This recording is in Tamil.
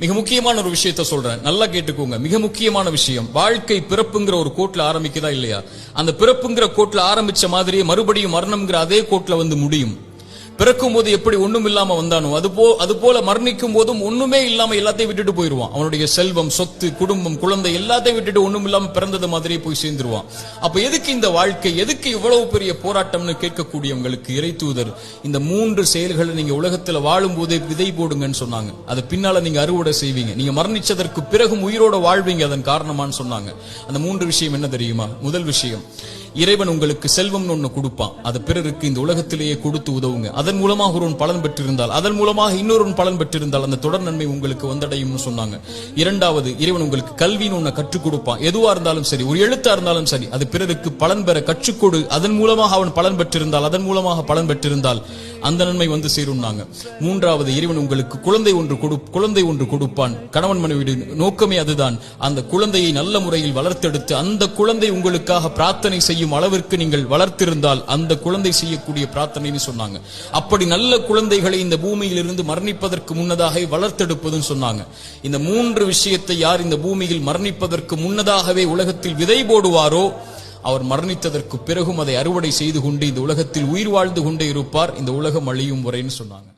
மிக முக்கியமான ஒரு விஷயத்த சொல்றேன், நல்லா கேட்டுக்கோங்க. மிக முக்கியமான விஷயம், வாழ்க்கை பிறப்புங்கிற ஒரு கோட்ல ஆரம்பிக்குதா இல்லையா? அந்த பிறப்புங்கிற கோட்ல ஆரம்பிச்ச மாதிரியே மறுபடியும் மரணம்ங்கிற அதே கோட்ல வந்து முடியும். பிறக்கும் போது எப்படி ஒண்ணும் இல்லாம வந்தானோ அது போல மரணிக்கும் போதும் ஒண்ணுமே இல்லாம எல்லாத்தையும் விட்டுட்டு போயிருவான். அவனுடைய செல்வம், சொத்து, குடும்பம், குழந்தை எல்லாத்தையும் விட்டுட்டு ஒண்ணும் இல்லாம பிறந்தது மாதிரியே போய் சேர்ந்துருவான். அப்ப எதுக்கு இந்த வாழ்க்கை, எதுக்கு இவ்வளவு பெரிய போராட்டம்னு கேட்கக்கூடியவங்களுக்கு இறை தூதர் இந்த 3 செயல்களை நீங்க உலகத்துல வாழும் போதே விதை போடுங்கன்னு சொன்னாங்க. அது பின்னால நீங்க அறுவடை செய்வீங்க, நீங்க மரணிச்சதற்கு பிறகும் உயிரோட வாழ்வீங்க அதன் காரணமான்னு சொன்னாங்க. அந்த 3 விஷயம் என்ன தெரியுமா? முதல் விஷயம், இறைவன் உங்களுக்கு செல்வம்னு ஒண்ணு கொடுப்பான், அது பிறருக்கு இந்த உலகத்திலேயே கொடுத்து உதவுங்க. அதன் மூலமாக ஒருவன் பலன் பெற்றிருந்தால், அதன் மூலமாக இன்னொரு பலன் பெற்றிருந்தால் அந்த தொடர் நன்மை உங்களுக்கு வந்தடையும்னு சொன்னாங்க. இரண்டாவது, இறைவன் உங்களுக்கு கல்வின்னு ஒண்ணு கற்றுக் கொடுப்பான். எதுவா இருந்தாலும் சரி, ஒரு எழுத்தா இருந்தாலும் சரி, அது பிறருக்கு பலன் பெற கற்றுக்கொடு. அதன் மூலமாக அவன் பலன் பெற்றிருந்தால், அதன் மூலமாக பலன் பெற்றிருந்தால் அந்த நன்மை வந்து சேரும்னாங்க. மூன்றாவது, இறைவன் உங்களுக்கு குழந்தை ஒன்று கொடுப்பான். கணவன் மனைவி நோக்கமே அதுதான். அந்த குழந்தையை நல்ல முறையில் வளர்த்தெடுத்து அந்த குழந்தை உங்களுக்காக பிரார்த்தனை செய்யும் அளவிற்கு நீங்கள் வளர்த்திருந்தால் அந்த குழந்தை செய்யக்கூடிய பிரார்த்தனைன்னு சொன்னாங்க. அப்படி நல்ல குழந்தைகளை இந்த பூமியில் இருந்து மரணிப்பதற்கு முன்னதாக வளர்த்தெடுப்பதுன்னு சொன்னாங்க. இந்த 3 விஷயத்தை யார் இந்த பூமியில் மரணிப்பதற்கு முன்னதாகவே உலகத்தில் விதை போடுவாரோ அவர் மரணித்ததற்கு பிறகும் அதை அறுவடை செய்து கொண்டு இந்த உலகத்தில் உயிர் வாழ்ந்து கொண்டே இருப்பார், இந்த உலகம் அழியும் வரைன்னு சொன்னாங்க.